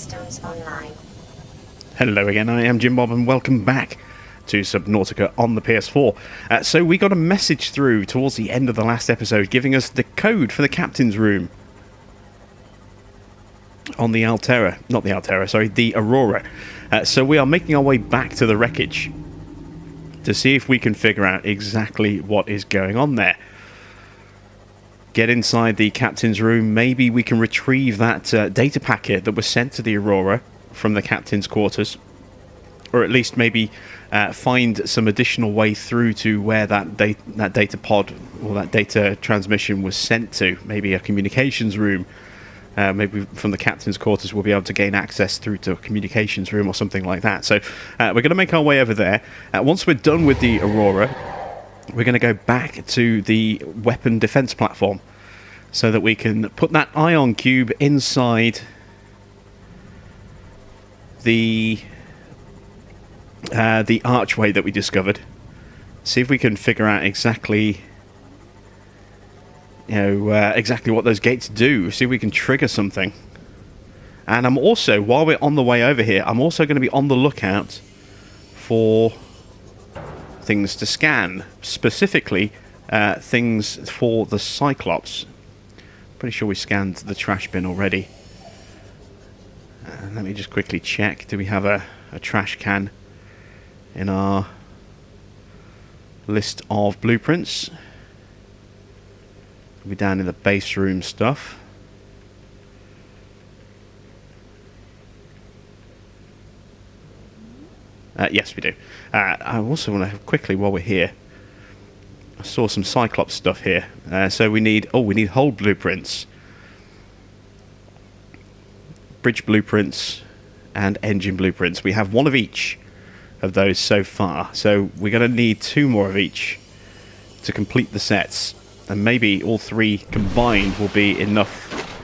systems online. Hello again, I am Jim Bob and welcome back to Subnautica on the PS4. So we got a message through towards the end of the last episode giving us the code for the captain's room on the the Aurora. So we are making our way back to the wreckage to see if we can figure out exactly what is going on there. Get inside the captain's room, maybe we can retrieve that data packet that was sent to the Aurora from the captain's quarters, or at least maybe find some additional way through to where that data pod or that data transmission was sent to. Maybe a communications room. Maybe from the captain's quarters we'll be able to gain access through to a communications room or something like that. So we're going to make our way over there. Once we're done with the Aurora, we're going to go back to the weapon defense platform so that we can put that ion cube inside the archway that we discovered. See if we can figure out exactly exactly what those gates do. See if we can trigger something. And I'm also, while we're on the way over here, I'm also going to be on the lookout for things to scan, specifically things for the Cyclops. Pretty sure we scanned the trash bin already. Let me just quickly check. Do we have a trash can in our list of blueprints? We'll be down in the base room stuff. Yes, we do. I also want to quickly, while we're here, I saw some Cyclops stuff here. So we need hull blueprints, bridge blueprints, and engine blueprints. We have one of each of those so far. So we're going to need two more of each to complete the sets. And maybe all three combined will be enough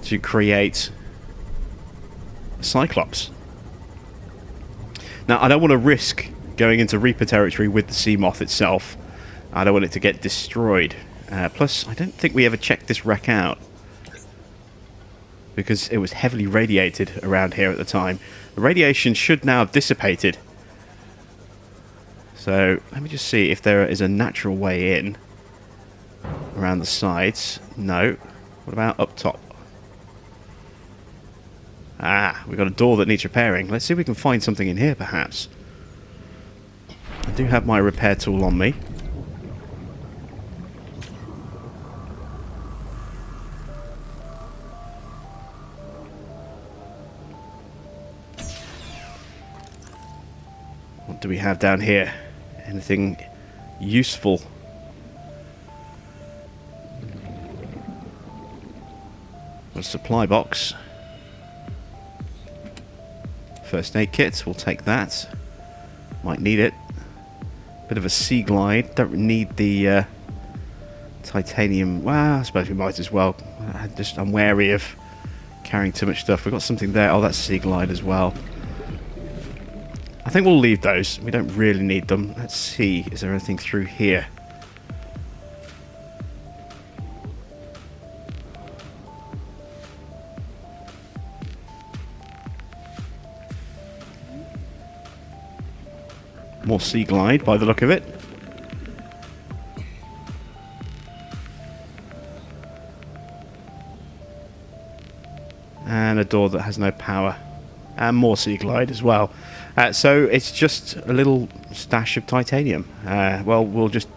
to create Cyclops. Now, I don't want to risk going into Reaper territory with the Seamoth itself. I don't want it to get destroyed. Plus, I don't think we ever checked this wreck out, because it was heavily radiated around here at the time. The radiation should now have dissipated. So, let me just see if there is a natural way in. Around the sides. No. What about up top? We've got a door that needs repairing. Let's see if we can find something in here, perhaps. I do have my repair tool on me. What do we have down here? Anything useful? A supply box. First aid kit, we'll take that. Might need it. Bit of a sea glide. Don't need the titanium. Well, I suppose we might as well. I'm wary of carrying too much stuff. We've got something there. Oh, that's sea glide as well. I think we'll leave those. We don't really need them. Let's see. Is there anything through here? More sea glide by the look of it. And a door that has no power. And more sea glide as well. So it's just a little stash of titanium. Well, we'll just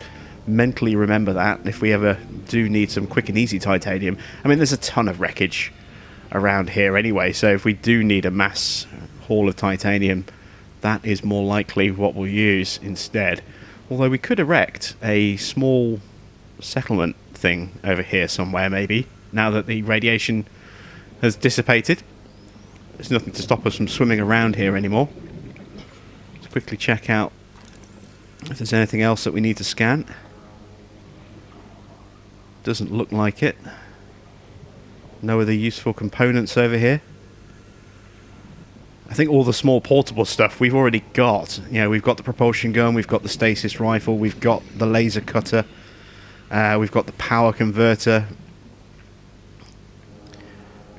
mentally remember that if we ever do need some quick and easy titanium. I mean, there's a ton of wreckage around here anyway, so if we do need a mass haul of titanium, that is more likely what we'll use instead. Although we could erect a small settlement thing over here somewhere, maybe, now that the radiation has dissipated. There's nothing to stop us from swimming around here anymore. Let's quickly check out if there's anything else that we need to scan. Doesn't look like it. No other useful components over here. I think all the small portable stuff we've already got. You know, we've got the propulsion gun, we've got the stasis rifle, we've got the laser cutter, we've got the power converter.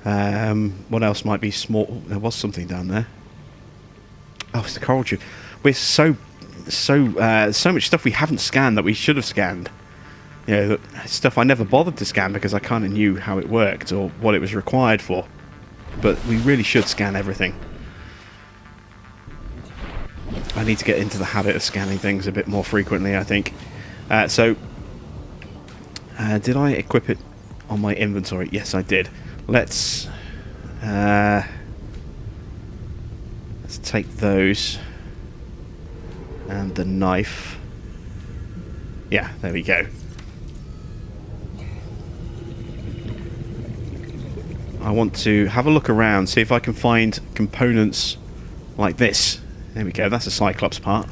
What else might be small? There was something down there. Oh, it's the coral tube. We're so much stuff we haven't scanned that we should have scanned. You know, stuff I never bothered to scan because I kind of knew how it worked or what it was required for. But we really should scan everything. I need to get into the habit of scanning things a bit more frequently, I think. Did I equip it on my inventory? Yes, I did. Let's take those and the knife. Yeah, there we go. I want to have a look around, see if I can find components like this. There we go, that's a Cyclops part.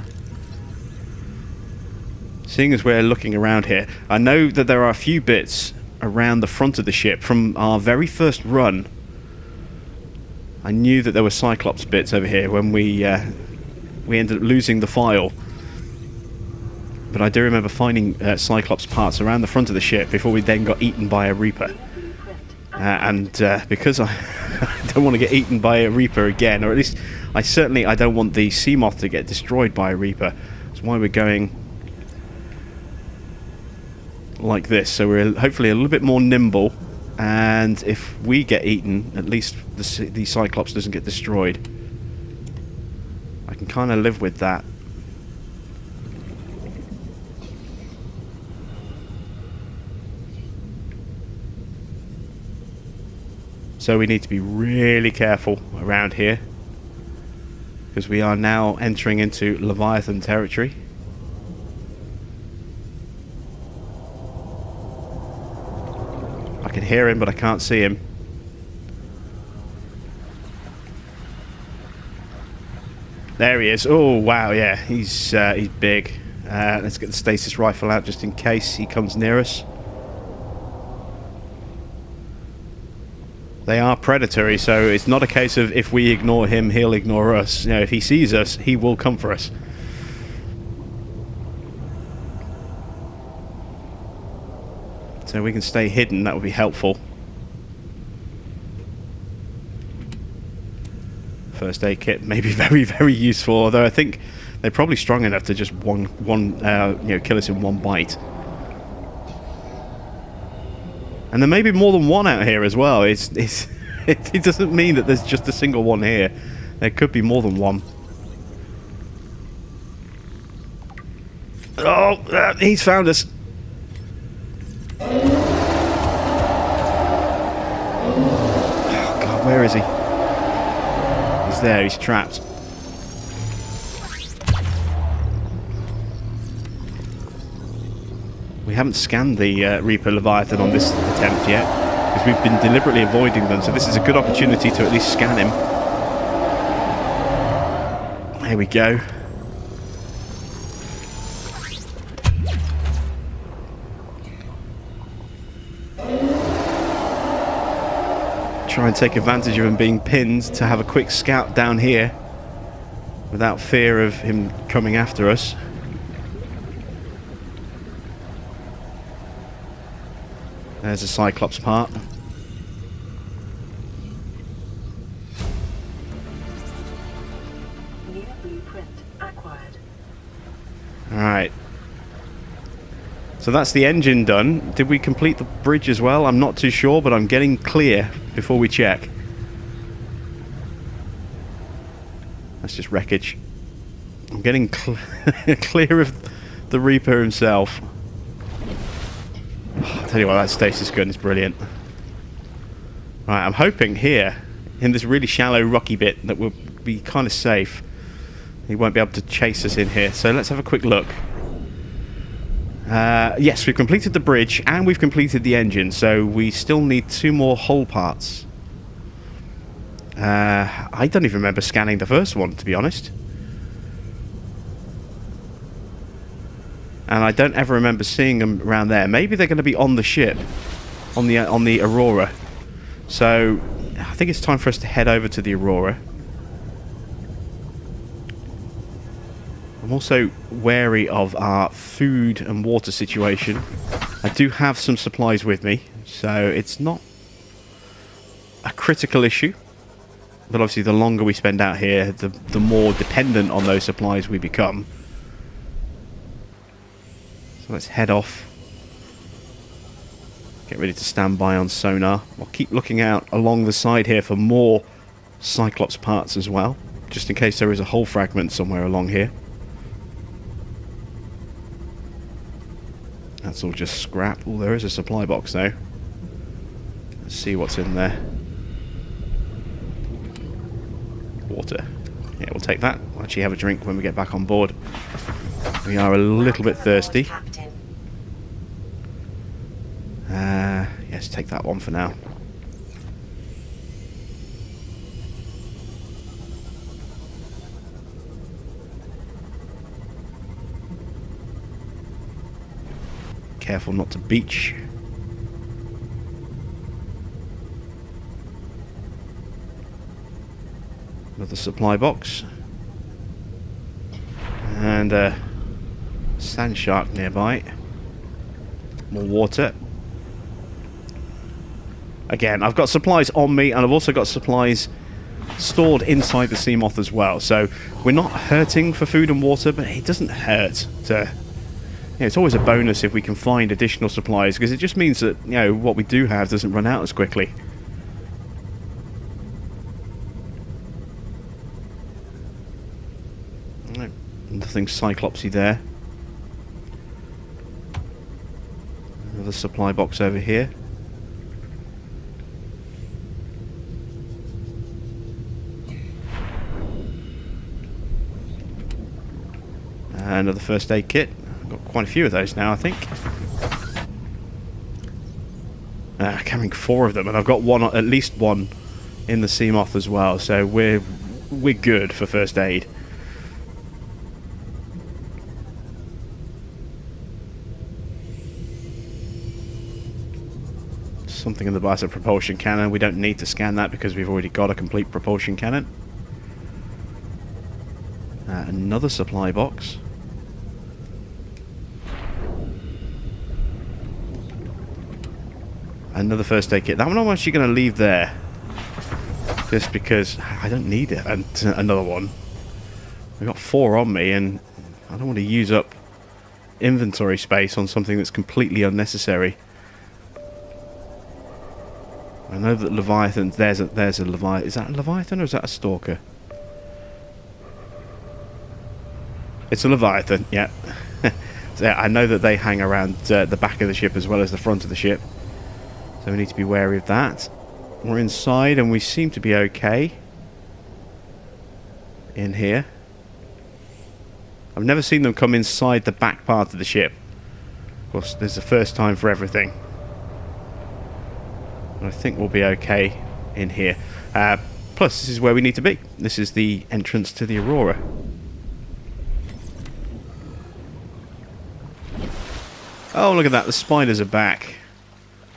Seeing as we're looking around here, I know that there are a few bits around the front of the ship from our very first run. I knew that there were Cyclops bits over here when we ended up losing the file. But I do remember finding Cyclops parts around the front of the ship before we then got eaten by a Reaper. Because I don't want to get eaten by a Reaper again, or at least I don't want the Seamoth to get destroyed by a Reaper. That's why we're going like this, so we're hopefully a little bit more nimble, and if we get eaten, at least the Cyclops doesn't get destroyed. I can kind of live with that. So we need to be really careful around here, because we are now entering into Leviathan territory. I can hear him, but I can't see him. There he is. Oh, wow, yeah, he's big. Let's get the stasis rifle out just in case he comes near us. They are predatory, so it's not a case of if we ignore him, he'll ignore us. You know, if he sees us, he will come for us. So we can stay hidden, that would be helpful. First aid kit may be very, very useful, although I think they're probably strong enough to just kill us in one bite. And there may be more than one out here as well. It doesn't mean that there's just a single one here. There could be more than one. Oh, he's found us. Oh, God, where is he? He's there, he's trapped. We haven't scanned the Reaper Leviathan on this attempt yet, because we've been deliberately avoiding them, so this is a good opportunity to at least scan him. There we go. Try and take advantage of him being pinned to have a quick scout down here without fear of him coming after us. There's a Cyclops part. New blueprint acquired. Alright. So that's the engine done. Did we complete the bridge as well? I'm not too sure, but I'm getting clear before we check. That's just wreckage. I'm getting clear of the Reaper himself. I'll tell you what, that stasis gun is brilliant. Right, I'm hoping here, in this really shallow rocky bit, that we'll be kind of safe. He won't be able to chase us in here, so let's have a quick look. Yes, we've completed the bridge and we've completed the engine, so we still need 2 more hull parts. I don't even remember scanning the first one, to be honest. And I don't ever remember seeing them around there. Maybe they're going to be on the ship, on the Aurora. So I think it's time for us to head over to the Aurora. I'm also wary of our food and water situation. I do have some supplies with me, so it's not a critical issue. But obviously the longer we spend out here, the more dependent on those supplies we become. So let's head off. Get ready to stand by on sonar. I'll keep looking out along the side here for more Cyclops parts as well, just in case there is a hull fragment somewhere along here. That's all just scrap. Oh, there is a supply box though. Let's see what's in there. Water. Yeah, we'll take that. We'll actually have a drink when we get back on board. We are a little bit thirsty. Yes, take that one for now. Careful not to beach. Another supply box. And a sand shark nearby. More water. Again, I've got supplies on me, and I've also got supplies stored inside the Seamoth as well. So we're not hurting for food and water, but it doesn't hurt to... it's always a bonus if we can find additional supplies, because it just means that, what we do have doesn't run out as quickly. No, nothing Cyclopsy there. Another supply box over here. Another first aid kit. Got quite a few of those now, I think. Carrying 4 of them, and I've got one, at least one, in the Seamoth as well. So we're good for first aid. Something in the biotic propulsion cannon. We don't need to scan that because we've already got a complete propulsion cannon. Another supply box. Another first aid kit. That one I'm actually going to leave there, just because I don't need it. And another one. I've got 4 on me, and I don't want to use up inventory space on something that's completely unnecessary. I know that Leviathan. There's a Leviathan. Is that a Leviathan or is that a Stalker? It's a Leviathan. Yeah. So, yeah, I know that they hang around the back of the ship as well as the front of the ship. So we need to be wary of that. We're inside and we seem to be okay in here. I've never seen them come inside the back part of the ship. Of course, there's the first time for everything. But I think we'll be okay in here. Plus, this is where we need to be. This is the entrance to the Aurora. Oh, look at that. The spiders are back.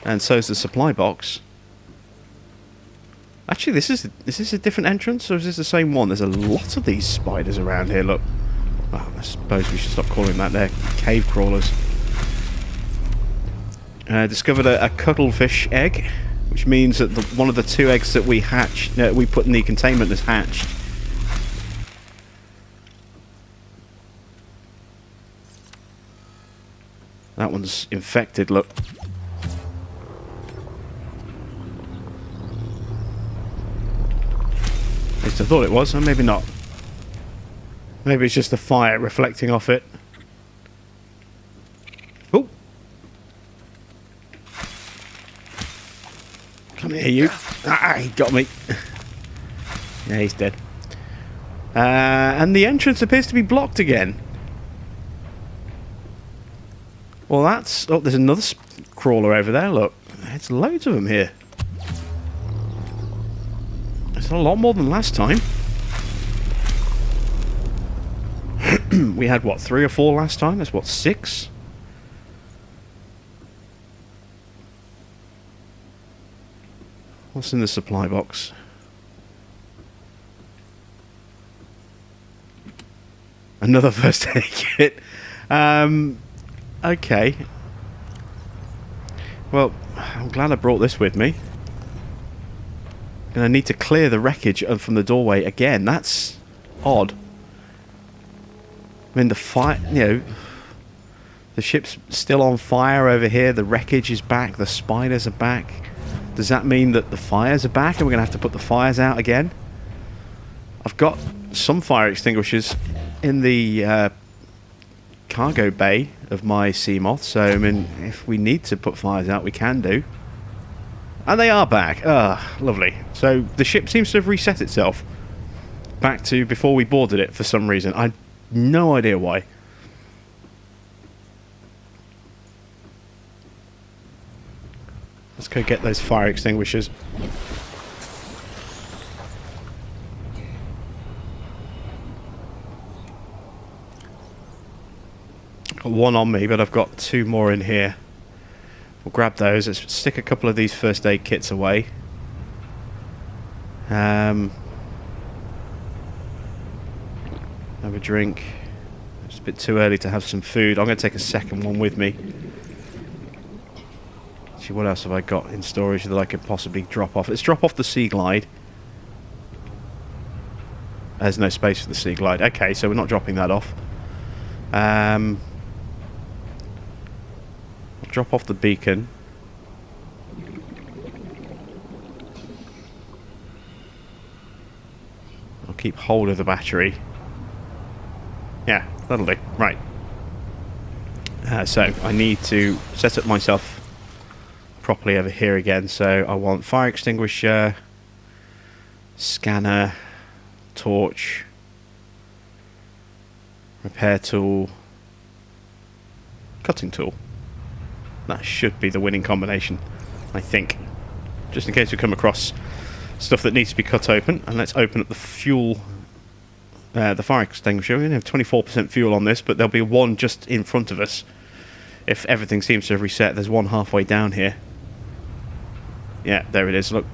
And so's the supply box. Actually, is this a different entrance, or is this the same one? There's a lot of these spiders around here, look. Well, I suppose we should stop calling that they're cave crawlers. Discovered a cuttlefish egg, which means that one of the 2 eggs that we hatched, we put in the containment has hatched. That one's infected, look. At least I thought it was, or maybe not. Maybe it's just the fire reflecting off it. Oh! Come here, you. Ah, he got me. Yeah, he's dead. And the entrance appears to be blocked again. Well, that's... Oh, there's another crawler over there, look. There's loads of them here. It's a lot more than last time. We had, what, 3 or 4 last time? That's, what, 6? What's in the supply box? Another first aid kit. Okay. Well, I'm glad I brought this with me. Gonna need to clear the wreckage from the doorway again. That's odd. I mean, the fire, you know, the ship's still on fire over here. The wreckage is back. The spiders are back. Does that mean that the fires are back and we're gonna have to put the fires out again? I've got some fire extinguishers in the cargo bay of my Seamoth, so I mean, if we need to put fires out, we can do. And they are back. Ah, lovely. So the ship seems to have reset itself back to before we boarded it for some reason. I have no idea why. Let's go get those fire extinguishers. Got one on me, but I've got two more in here. We'll grab those. Let's stick a couple of these first aid kits away. Have a drink. It's a bit too early to have some food. I'm going to take a second one with me. See, what else have I got in storage that I could possibly drop off? Let's drop off the Sea Glide. There's no space for the Sea Glide. Okay, so we're not dropping that off. I'll drop off the beacon. I'll keep hold of the battery. Yeah, that'll do. Right. So I need to set up myself properly over here again. So I want fire extinguisher, scanner, torch, repair tool, cutting tool. That should be the winning combination, I think. Just in case we come across stuff that needs to be cut open. And let's open up the fuel, the fire extinguisher. We only have 24% fuel on this, but there'll be one just in front of us. If everything seems to have reset, there's one halfway down here. Yeah, there it is, look.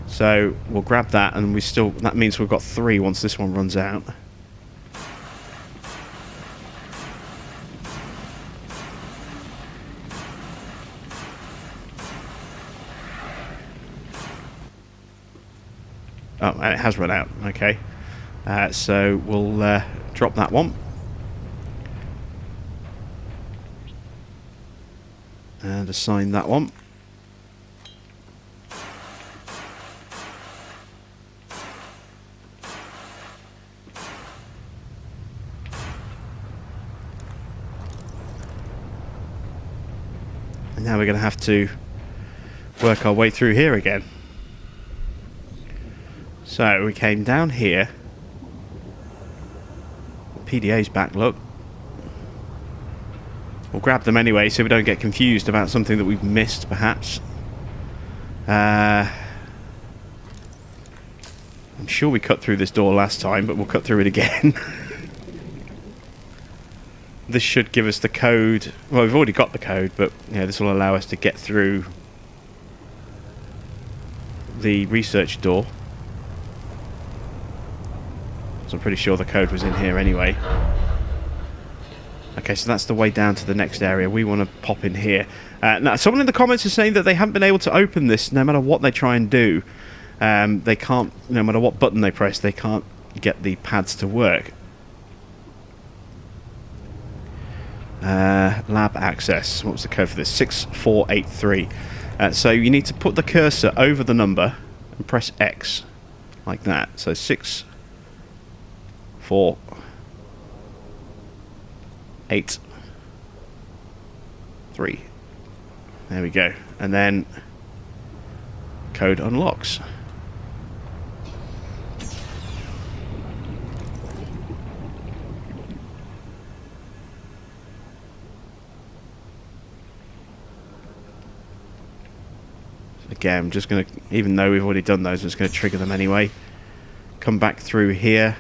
So we'll grab that, and that means we've got 3 once this one runs out. Oh, and it has run out. Okay. So we'll drop that one. And assign that one. And now we're going to have to work our way through here again. So we came down here. PDA's back, look. We'll grab them anyway so we don't get confused about something that we've missed, perhaps. I'm sure we cut through this door last time, but we'll cut through it again. This should give us the code. Well, we've already got the code, but yeah, this will allow us to get through the research door. So I'm pretty sure the code was in here anyway. Okay, so that's the way down to the next area. We want to pop in here. Now, someone in the comments is saying that they haven't been able to open this no matter what they try and do. They can't, no matter what button they press, they can't get the pads to work. Lab access. What was the code for this? 6483. So you need to put the cursor over the number and press X. Like that. So 6, 4, 8, 3. There we go. And then code unlocks. Again, I'm just going to, even though we've already done those, I'm just going to trigger them anyway. Come back through here.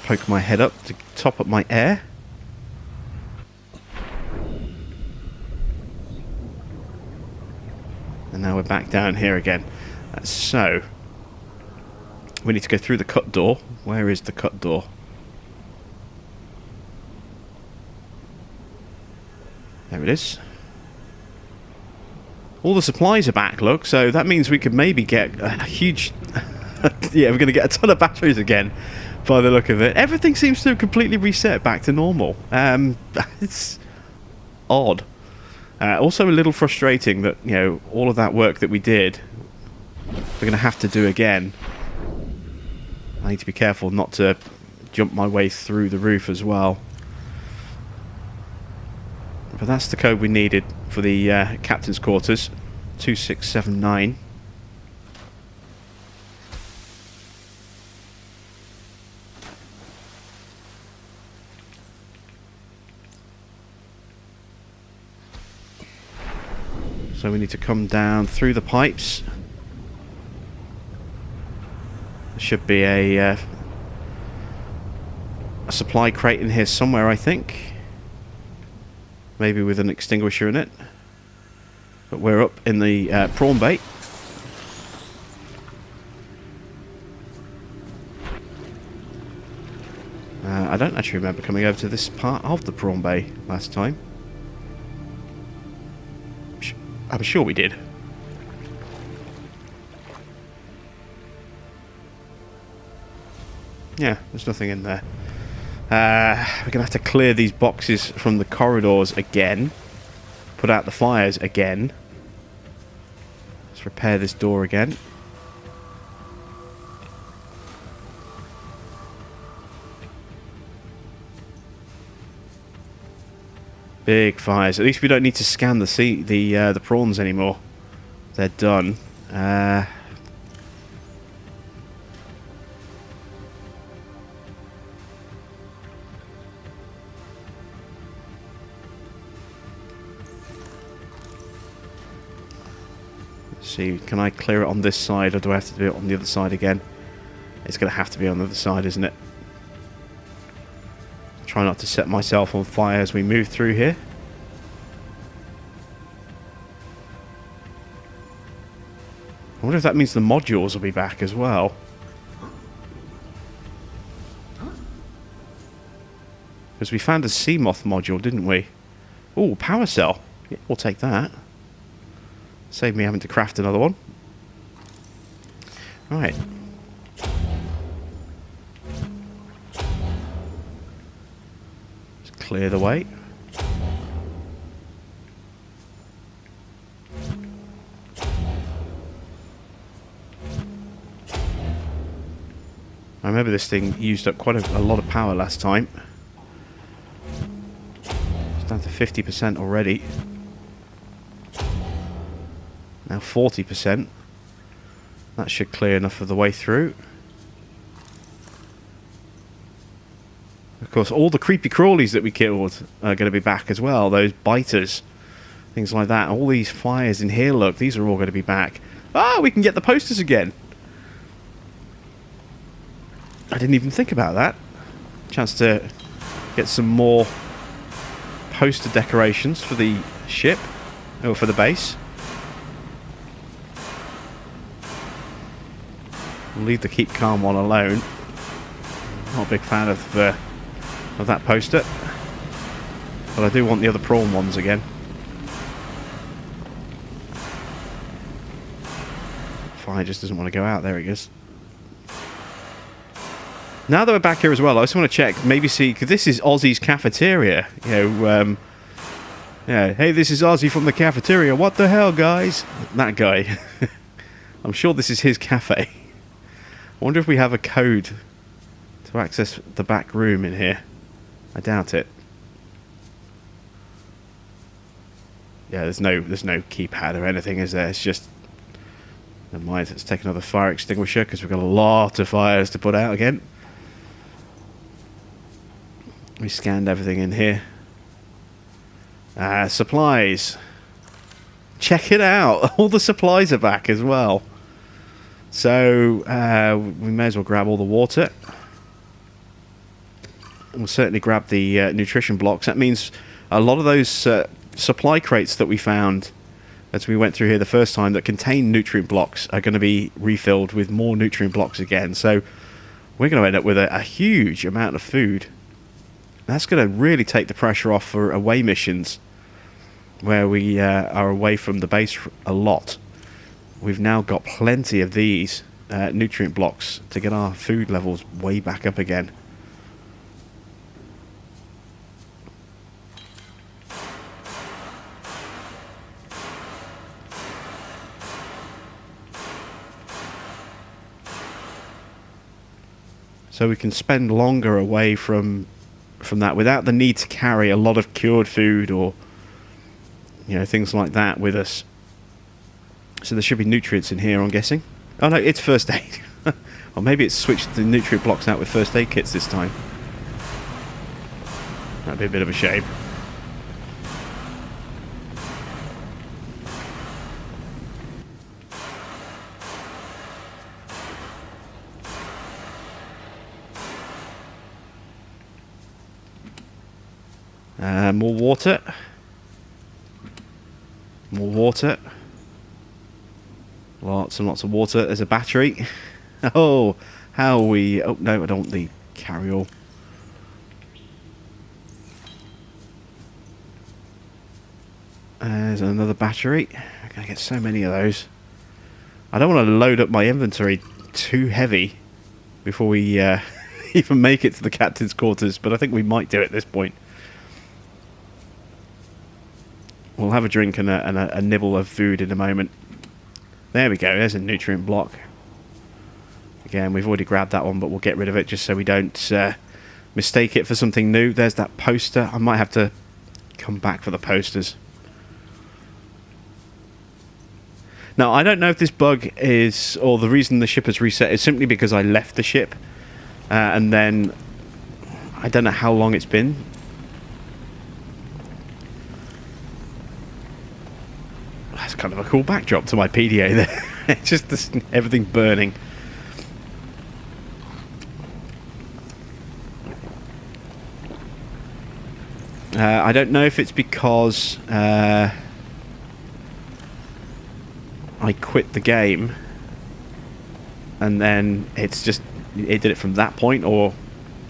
Poke my head up to top up my air. And now we're back down here again. So, we need to go through the cut door. Where is the cut door? There it is. All the supplies are back, look, so that means we could maybe get a huge... yeah, we're going to get a ton of batteries again, by the look of it. Everything seems to have completely reset back to normal. It's odd. Also a little frustrating that, you know, all of that work that we did, we're going to have to do again. I need to be careful not to jump my way through the roof as well. But that's the code we needed for the captain's quarters, 2679. So we need to come down through the pipes. There should be a supply crate in here somewhere, I think. Maybe with an extinguisher in it. But we're up in the prawn bay. I don't actually remember coming over to this part of the prawn bay last time. I'm sure we did. Yeah, there's nothing in there. We're going to have to clear these boxes from the corridors again. Put out the fires again. Let's repair this door again. Big fires. At least we don't need to scan the prawns anymore. They're done. Let's see, can I clear it on this side, or do I have to do it on the other side again? It's going to have to be on the other side, isn't it? Try not to set myself on fire as we move through here. I wonder if that means the modules will be back as well. Because we found a sea moth module, didn't we? Oh, power cell. Yeah, we'll take that. Save me having to craft another one. Right. Clear the way. I remember this thing used up quite a lot of power last time. It's down to 50% already. Now 40%. That should clear enough of the way through. Of course, all the creepy crawlies that we killed are going to be back as well. Those biters, things like that. All these fires in here, look, these are all going to be back. Ah, we can get the posters again. I didn't even think about that. Chance to get some more poster decorations for the ship, or for the base. We'll leave the keep calm one alone. Not a big fan of that poster, but I do want the other prawn ones again. Fire just doesn't want to go out. There it is. Now that we're back here as well, I just want to check, maybe see, because this is Ozzy's cafeteria. You know, yeah, hey, this is Ozzy from the cafeteria. What the hell, guys? That guy. I'm sure this is his cafe. I wonder if we have a code to access the back room in here. I doubt it. Yeah, there's no keypad or anything, is there? It's just... Never mind, let's take another fire extinguisher, because we've got a lot of fires to put out again. We scanned everything in here. Supplies. Check it out! All the supplies are back as well. So, we may as well grab all the water. We'll certainly grab the nutrition blocks. That means a lot of those supply crates that we found as we went through here the first time that contain nutrient blocks are going to be refilled with more nutrient blocks again. So we're going to end up with a huge amount of food. That's going to really take the pressure off for away missions. where we are away from the base a lot. We've now got plenty of these nutrient blocks to get our food levels way back up again. So we can spend longer away from that without the need to carry a lot of cured food or, you know, things like that with us. So there should be nutrients in here, I'm guessing. Oh no, it's first aid. Or maybe it's switched the nutrient blocks out with first aid kits this time. That'd be a bit of a shame. More water. More water. Lots and lots of water. There's a battery. Oh, how we... Oh, no, I don't want the carry-all. There's another battery. I'm going to get so many of those. I don't want to load up my inventory too heavy before we even make it to the captain's quarters, but I think we might do it at this point. We'll have a drink and a nibble of food in a moment. There we go, there's a nutrient block. Again, we've already grabbed that one, but we'll get rid of it just so we don't mistake it for something new. There's that poster. I might have to come back for the posters. Now, I don't know if this bug is, or the reason the ship has reset is simply because I left the ship. And then, I don't know how long it's been. That's kind of a cool backdrop to my PDA there. Just this, everything burning. I don't know if it's because I quit the game and then it's just, it did it from that point, or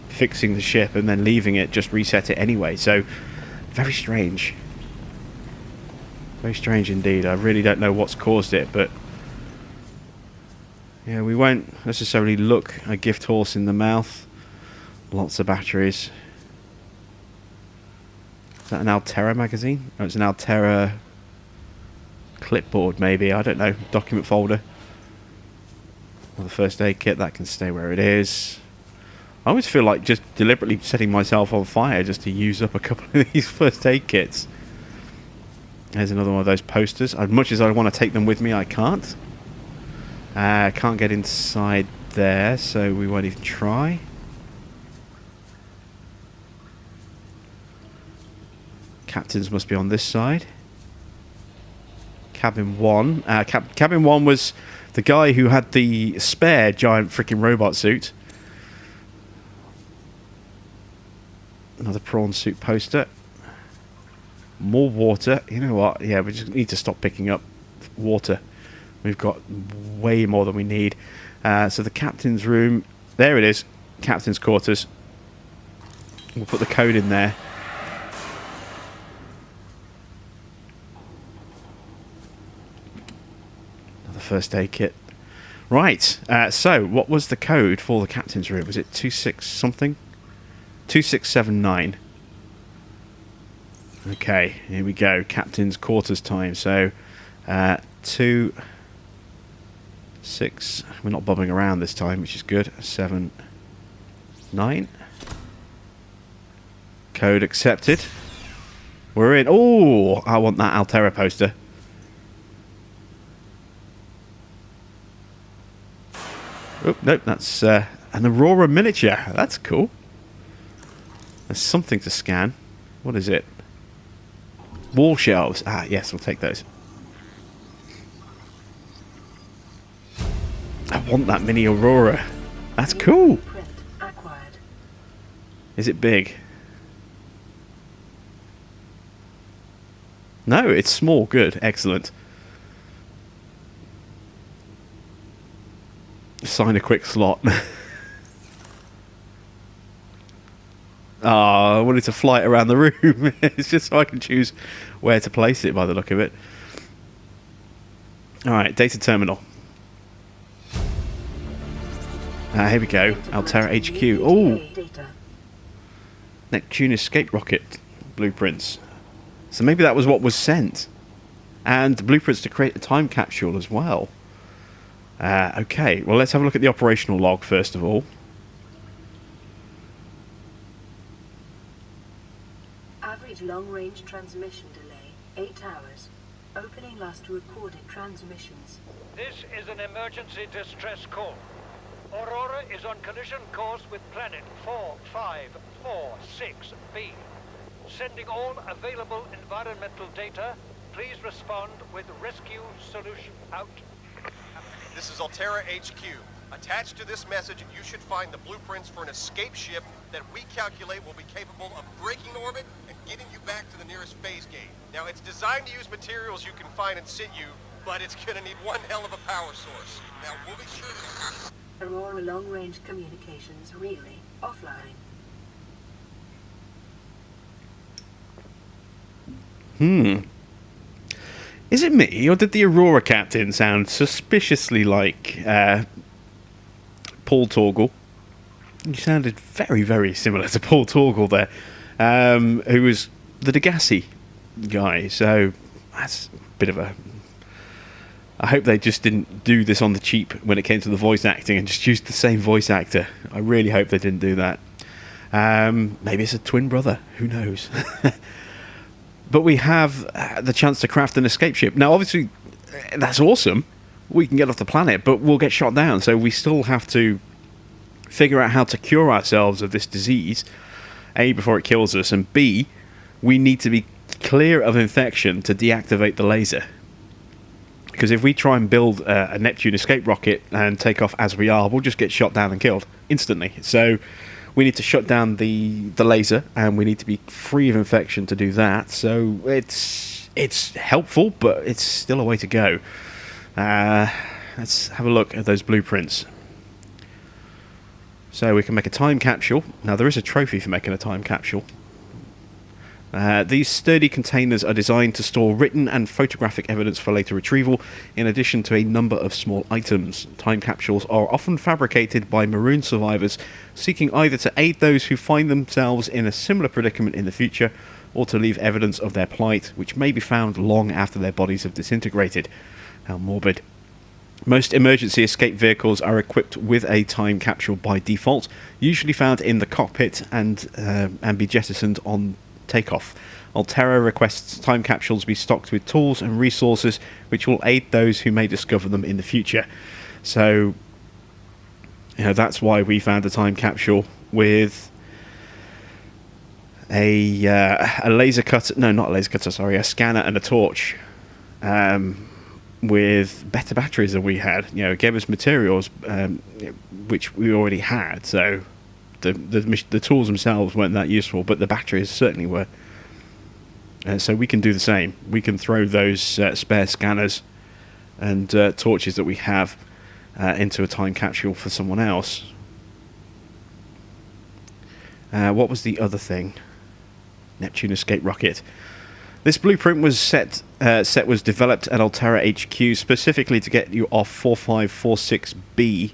fixing the ship and then leaving it just reset it anyway. So, very strange. Very strange indeed. I really don't know what's caused it, but yeah, we won't necessarily look a gift horse in the mouth. Lots of batteries. Is that an Altera magazine? Oh, it's an Altera clipboard maybe, I don't know. Document folder. Or the first aid kit, that can stay where it is. I always feel like just deliberately setting myself on fire just to use up a couple of these first aid kits. There's another one of those posters. As much as I want to take them with me, I can't. Can't get inside there, so we won't even try. Captains must be on this side. Cabin 1. Cabin 1 was the guy who had the spare giant freaking robot suit. Another prawn suit poster. More water. You know what? Yeah, we just need to stop picking up water. We've got way more than we need. So the captain's room. There it is. Captain's quarters. We'll put the code in there. Another first aid kit. Right. So what was the code for the captain's room? Was it 26 something? 2679. Okay, here we go. Captain's quarters time. So, 2, 6. We're not bobbing around this time, which is good. 7, 9. Code accepted. We're in. Oh, I want that Altera poster. Oh, nope, that's an Aurora miniature. That's cool. There's something to scan. What is it? Wall shelves. Ah, yes, we'll take those. I want that mini Aurora. That's cool. Print acquired. Is it big? No, it's small. Good. Excellent. Sign a quick slot. Ah, I wanted to fly it around the room. It's just so I can choose where to place it by the look of it. Alright, data terminal. Here we go. Altera HQ. Oh! Neptune escape rocket blueprints. So maybe that was what was sent. And blueprints to create a time capsule as well. Okay, well let's have a look at the operational log first of all. Average long-range transmission delay, 8 hours. Opening last recorded transmissions. This is an emergency distress call. Aurora is on collision course with planet 4546b. Sending all available environmental data. Please respond with rescue solution. Out. This is Altera HQ. Attached to this message, you should find the blueprints for an escape ship that we calculate will be capable of breaking orbit and getting you back to the nearest phase gate. Now, it's designed to use materials you can find in situ, but it's gonna need one hell of a power source. Now, we'll be sure to... Aurora long-range communications really offline. Is it me, or did the Aurora captain sound suspiciously like Paul Torgal? He sounded very, very similar to Paul Torgal there, who was the Degassi guy. So that's a bit of a... I hope they just didn't do this on the cheap when it came to the voice acting and just used the same voice actor. I really hope they didn't do that. Maybe it's a twin brother. Who knows? But we have the chance to craft an escape ship. Now, obviously, that's awesome. We can get off the planet, but we'll get shot down. So we still have to figure out how to cure ourselves of this disease. A, before it kills us. And B, we need to be clear of infection to deactivate the laser. Because if we try and build a Neptune escape rocket and take off as we are, we'll just get shot down and killed instantly. So we need to shut down the laser, and we need to be free of infection to do that. So it's helpful, but it's still a way to go. Let's have a look at those blueprints. So we can make a time capsule. Now there is a trophy for making a time capsule. These sturdy containers are designed to store written and photographic evidence for later retrieval, in addition to a number of small items. Time capsules are often fabricated by maroon survivors, seeking either to aid those who find themselves in a similar predicament in the future, or to leave evidence of their plight, which may be found long after their bodies have disintegrated. How morbid. Most emergency escape vehicles are equipped with a time capsule by default, usually found in the cockpit and be jettisoned on takeoff. Altera requests time capsules be stocked with tools and resources which will aid those who may discover them in the future. So, that's why we found a time capsule with a laser cutter. No, not a laser cutter. Sorry, a scanner and a torch. With better batteries than we had. It gave us materials which we already had. So the tools themselves weren't that useful, but the batteries certainly were. So we can do the same. We can throw those spare scanners and torches that we have into a time capsule for someone else. What was the other thing? Neptune escape rocket. This blueprint was was developed at Altera HQ specifically to get you off 4546b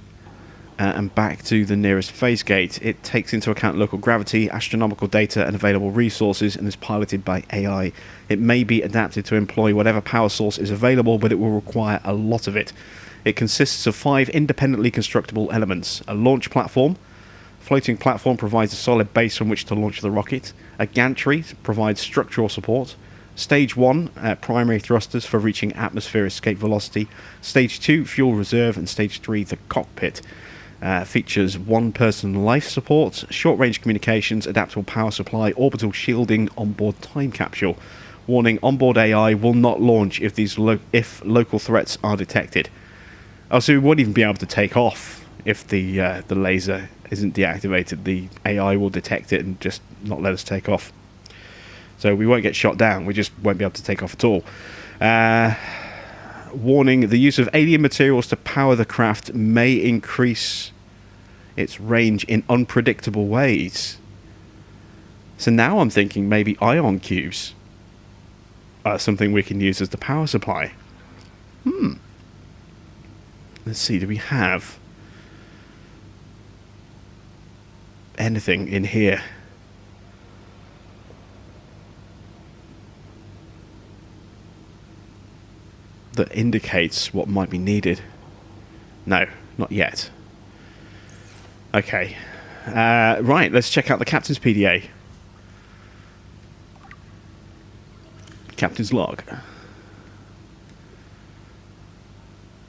and back to the nearest phase gate. It takes into account local gravity, astronomical data, and available resources, and is piloted by AI. It may be adapted to employ whatever power source is available, but it will require a lot of it. It consists of 5 independently constructible elements: a launch platform. Floating platform provides a solid base from which to launch the rocket. A gantry provides structural support. Stage 1, primary thrusters for reaching atmosphere escape velocity. Stage 2, fuel reserve. And Stage 3, the cockpit. Features 1-person life support, short-range communications, adaptable power supply, orbital shielding, onboard time capsule. Warning, onboard AI will not launch if local threats are detected. Oh, so we won't even be able to take off if the laser isn't deactivated. The AI will detect it and just not let us take off. So we won't get shot down, we just won't be able to take off at all. Warning, the use of alien materials to power the craft may increase its range in unpredictable ways. So now I'm thinking maybe ion cubes are something we can use as the power supply. Let's see, do we have anything in here? That indicates what might be needed. No, not yet. Okay. Right, let's check out the captain's PDA. Captain's log.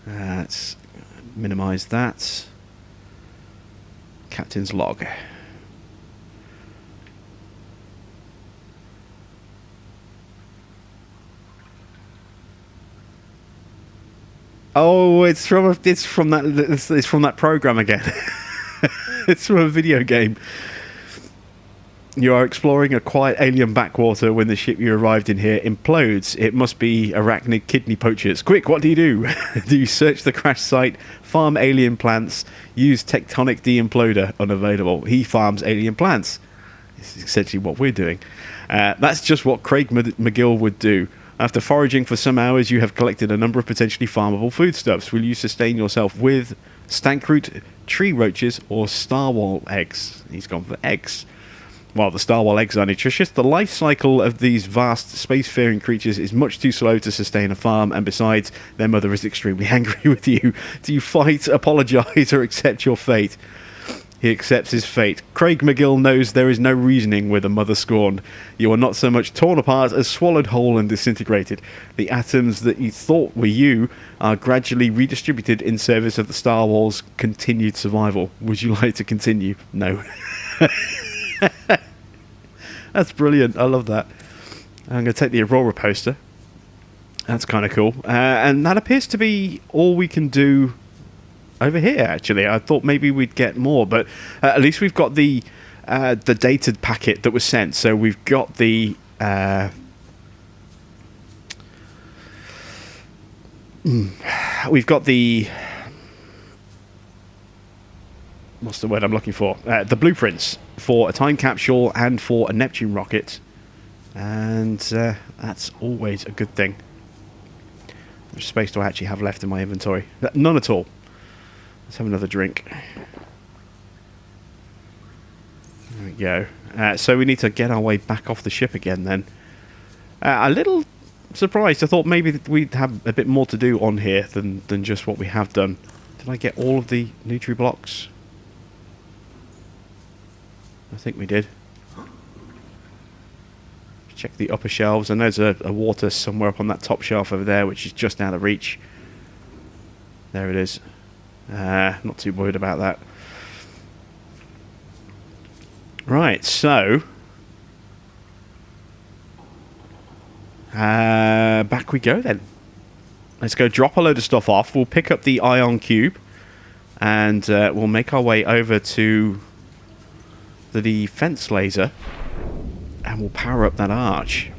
Let's minimize that. Captain's log. Oh, it's from that program again. It's from a video game. You are exploring a quiet alien backwater when the ship you arrived in here implodes. It must be arachnid kidney poachers. Quick, what do you do? Do you search the crash site, farm alien plants, use tectonic de-imploder? Unavailable. He farms alien plants. This is essentially what we're doing. That's just what Craig McGill would do. After foraging for some hours, you have collected a number of potentially farmable foodstuffs. Will you sustain yourself with stankroot, tree roaches, or starwall eggs? He's gone for eggs. While the starwall eggs are nutritious, the life cycle of these vast spacefaring creatures is much too slow to sustain a farm, and besides, their mother is extremely angry with you. Do you fight, apologise, or accept your fate? He accepts his fate. Craig McGill knows there is no reasoning with a mother scorned. You are not so much torn apart as swallowed whole and disintegrated. The atoms that you thought were you are gradually redistributed in service of the Starwall's continued survival. Would you like to continue? No. That's brilliant. I love that. I'm going to take the Aurora poster. That's kind of cool. And that appears to be all we can do over here, actually. I thought maybe we'd get more, but at least we've got the dated packet that was sent. So we've got the what's the word I'm looking for? The blueprints for a time capsule and for a Neptune rocket, and that's always a good thing. How much space do I actually have left in my inventory? None at all. Let's have another drink. There we go. So we need to get our way back off the ship again then. A little surprised. I thought maybe we'd have a bit more to do on here than just what we have done. Did I get all of the Nutri blocks? I think we did. Check the upper shelves, and there's a water somewhere up on that top shelf over there, which is just out of reach. There it is. Not too worried about that. Right, so back we go then. Let's go drop a load of stuff off. We'll pick up the ion cube, and we'll make our way over to the defense laser, and we'll power up that arch.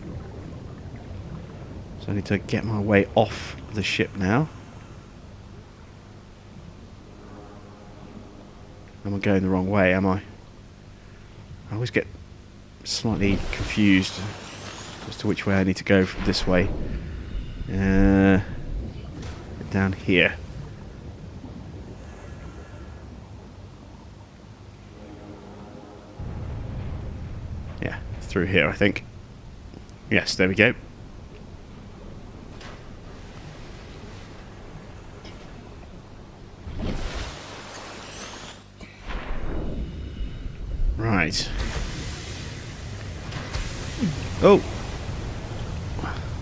So I need to get my way off the ship now. I'm going the wrong way, am I? I always get slightly confused as to which way I need to go from this way. Down here. Yeah, through here, I think. Yes, there we go. Right. Oh!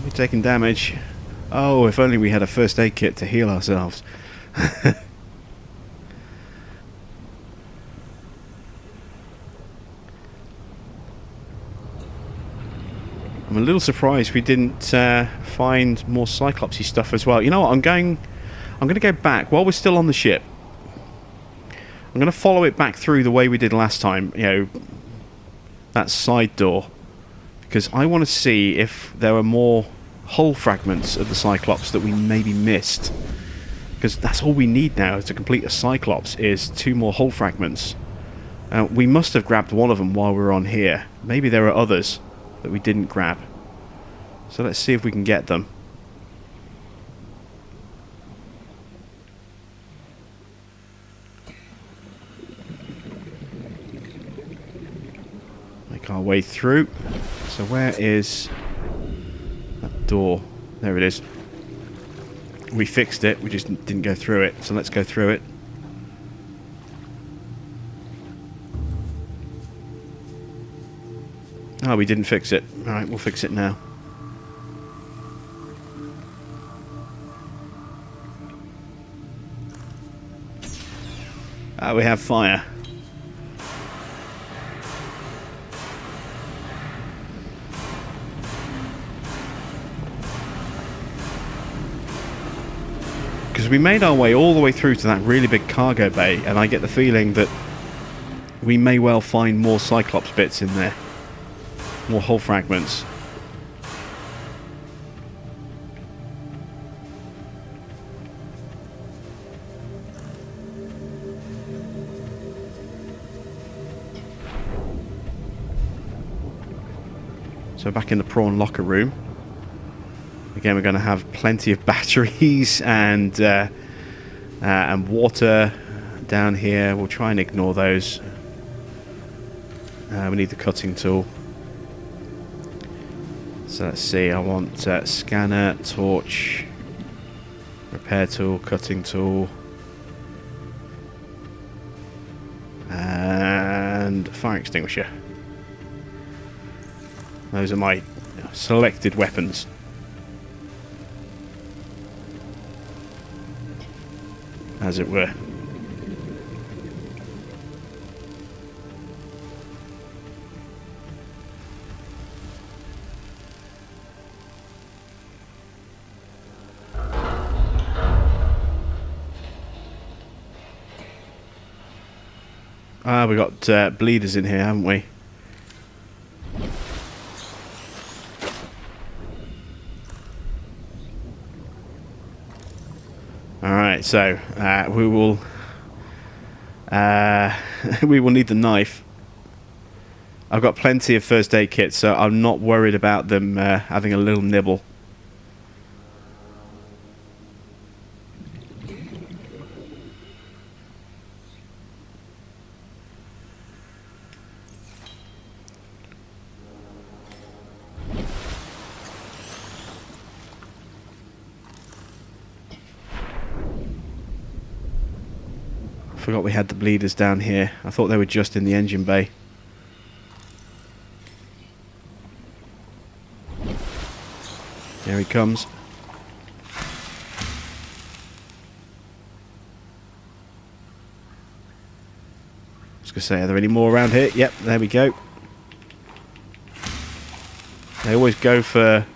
We're taking damage. Oh, if only we had a first aid kit to heal ourselves. I'm a little surprised we didn't find more Cyclopsy stuff as well. You know what? I'm going to go back while we're still on the ship. I'm going to follow it back through the way we did last time, you know, that side door, because I want to see if there are more hull fragments of the Cyclops that we maybe missed, because that's all we need now to complete a Cyclops is 2 more hull fragments. We must have grabbed one of them while we were on here. Maybe there are others that we didn't grab. So let's see if we can get them. Make our way through. So where is that door? There it is. We fixed it, we just didn't go through it. So let's go through it. Oh, we didn't fix it. Alright, we'll fix it now. We have fire. Because we made our way all the way through to that really big cargo bay, and I get the feeling that we may well find more Cyclops bits in there. More hull fragments. So back in the prawn locker room. Again, we're going to have plenty of batteries and water down here. We'll try and ignore those. We need the cutting tool. So let's see, I want scanner, torch, repair tool, cutting tool, and fire extinguisher. Those are my selected weapons. As it were. We got bleeders in here, haven't we? Alright, so we will we will need the knife. I've got plenty of first aid kits, so I'm not worried about them having a little nibble. Forgot we had the bleeders down here. I thought they were just in the engine bay. There he comes. I was going to say, are there any more around here? Yep, there we go. They always go for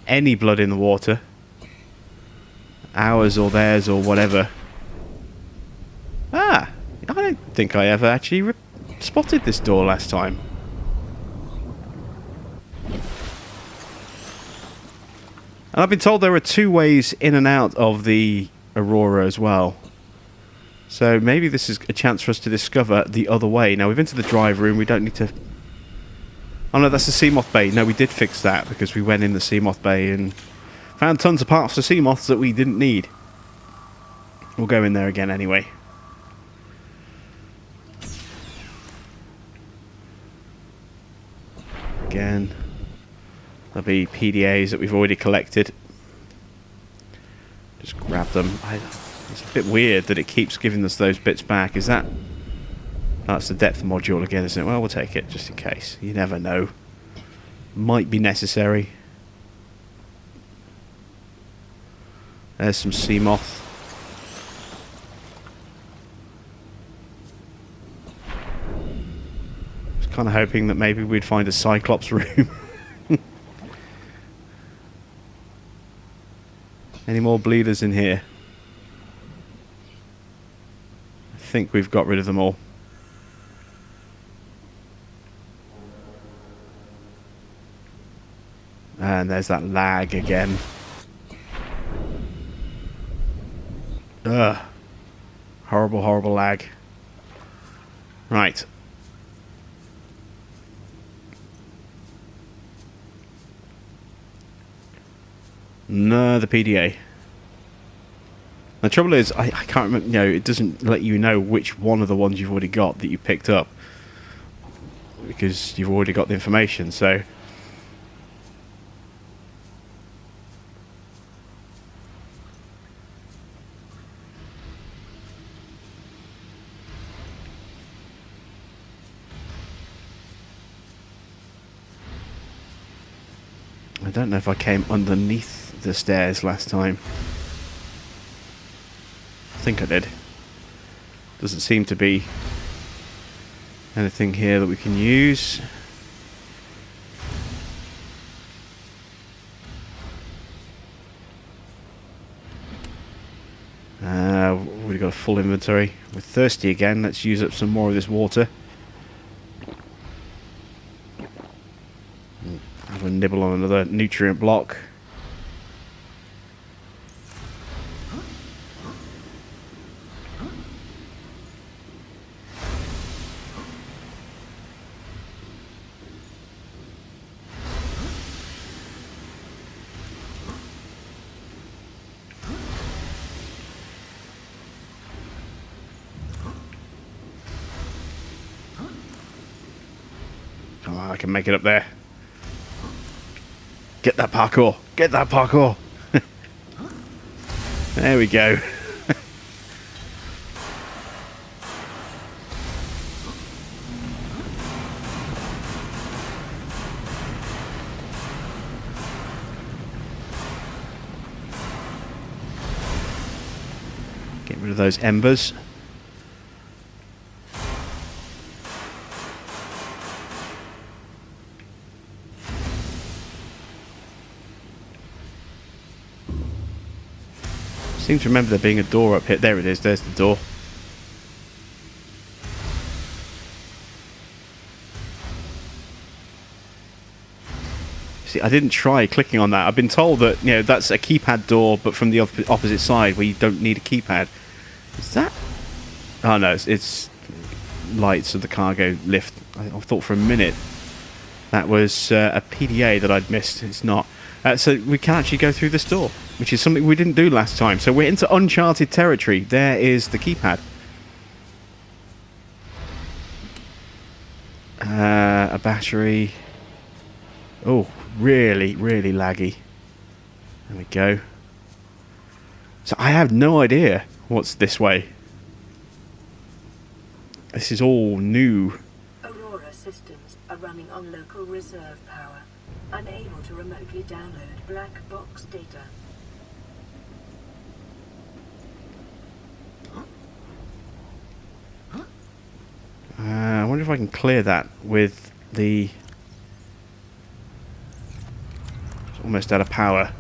any blood in the water. Ours or theirs or whatever. Ah, I don't think I ever actually spotted this door last time. And I've been told there are two ways in and out of the Aurora as well. So maybe this is a chance for us to discover the other way. Now we've been to the drive room, we don't need to... Oh no, that's the Seamoth Bay. No, we did fix that because we went in the Seamoth Bay and found tons of parts for Seamoths that we didn't need. We'll go in there again anyway. Again, there'll be PDAs that we've already collected. Just grab them. It's a bit weird that it keeps giving us those bits back. Is that... That's the depth module again, isn't it? Well, we'll take it, just in case. You never know. Might be necessary. There's some Seamoth. Kind of hoping that maybe we'd find a Cyclops room. Any more bleeders in here? I think we've got rid of them all. And there's that lag again. Ugh. Horrible, horrible lag. Right. No, the PDA. The trouble is, I can't remember, you know, it doesn't let you know which one of the ones you've already got that you picked up. Because you've already got the information, so... I don't know if I came underneath the stairs last time. I think I did. Doesn't seem to be anything here that we can use. We've got a full inventory. We're thirsty again. Let's use up some more of this water. Have a nibble on another nutrient block. Come on, I can make it up there. Get that parkour! Get that parkour! There we go. Get rid of those embers. I seem to remember there being a door up here. There it is, there's the door. See, I didn't try clicking on that. I've been told that, you know, that's a keypad door, but from the opposite side where you don't need a keypad. Is that? Oh no, it's lights of the cargo lift. I thought for a minute that was a PDA that I'd missed. It's not. So we can actually go through this door, which is something we didn't do last time. So we're into Uncharted territory. There is the keypad. A battery. Oh, really, really laggy. There we go. So I have no idea what's this way. This is all new. Aurora systems are running on local reserve power. Unable to remotely download black box data. I wonder if I can clear that with the... It's almost out of power.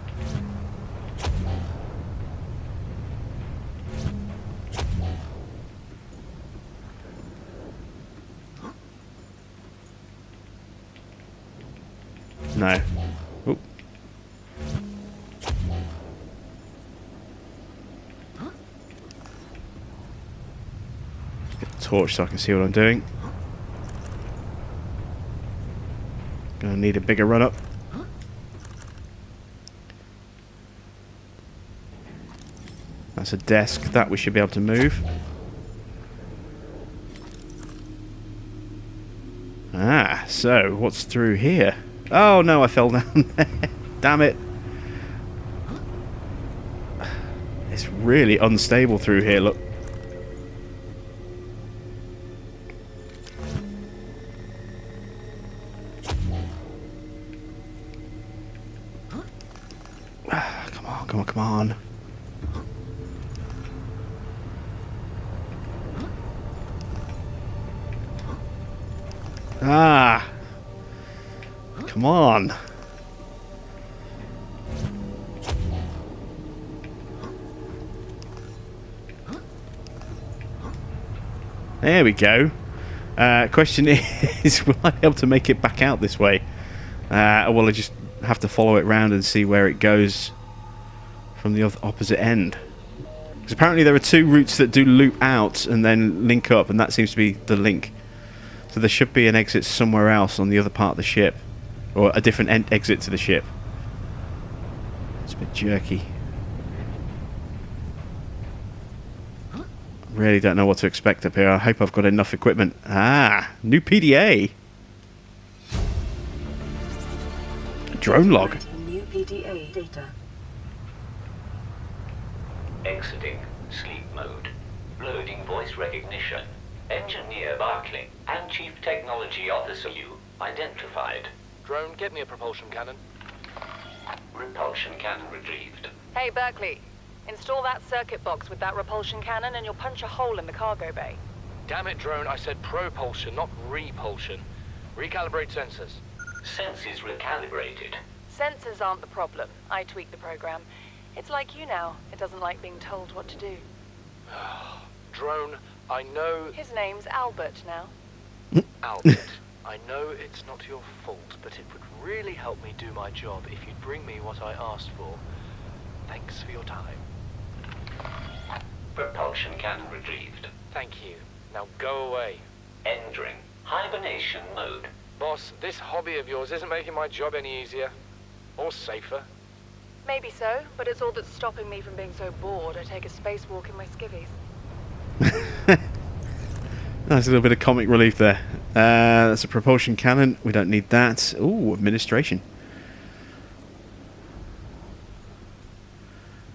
No. Oop. Get the torch so I can see what I'm doing. Gonna need a bigger run up. That's a desk that we should be able to move. Ah, so what's through here? Oh no, I fell down there. Damn it. It's really unstable through here, look. Come on, come on, come on. Ah! Come on. There we go. Question is, will I be able to make it back out this way? Or will I just have to follow it round and see where it goes from the opposite end? Because apparently there are two routes that do loop out and then link up, and that seems to be the link. So there should be an exit somewhere else on the other part of the ship. Or a different exit to the ship. It's a bit jerky. Really don't know what to expect up here. I hope I've got enough equipment. Ah, new PDA. Drone log. New PDA data. Exiting sleep mode. Loading voice recognition. Engineer Barclay and Chief Technology Officer you identified. Drone, get me a propulsion cannon. Repulsion cannon retrieved. Hey, Berkeley. Install that circuit box with that repulsion cannon and you'll punch a hole in the cargo bay. Damn it, Drone, I said propulsion, not repulsion. Recalibrate sensors. Sensors recalibrated. Sensors aren't the problem. I tweaked the program. It's like you now. It doesn't like being told what to do. Drone, I know... His name's Albert now. Albert, I know it's not your fault, but it would really help me do my job if you'd bring me what I asked for. Thanks for your time. Propulsion cannon retrieved. Thank you. Now go away. Entering hibernation mode. Boss, this hobby of yours isn't making my job any easier. Or safer. Maybe so, but it's all that's stopping me from being so bored I take a spacewalk in my skivvies. Nice little bit of comic relief there. That's a propulsion cannon. We don't need that. Ooh, administration.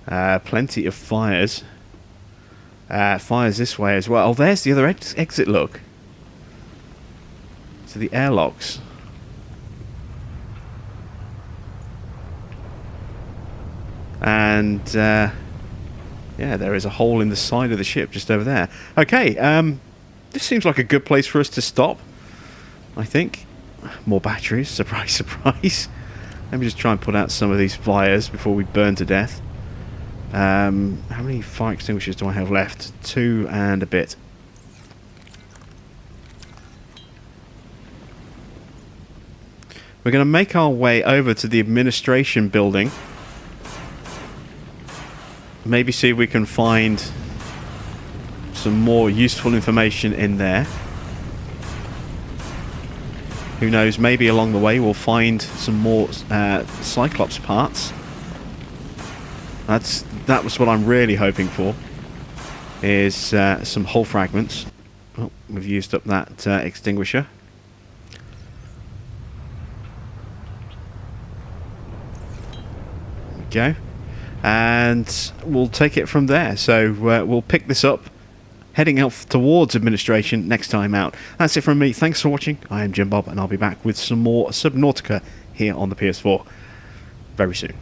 Plenty of fires. Fires this way as well. Oh, there's the other exit, look. To the airlocks. And, yeah, there is a hole in the side of the ship just over there. Okay, this seems like a good place for us to stop, I think. More batteries. Surprise, surprise. Let me just try and put out some of these fires before we burn to death. How many fire extinguishers do I have left? 2 and a bit. We're going to make our way over to the administration building. Maybe see if we can find some more useful information in there. Who knows, maybe along the way we'll find some more Cyclops parts. That was what I'm really hoping for, is some hull fragments. Oh, we've used up that extinguisher. There we go. And we'll take it from there. So we'll pick this up, heading out towards administration next time out. That's it from me. Thanks for watching. I am Jim Bob, and I'll be back with some more Subnautica here on the PS4 very soon.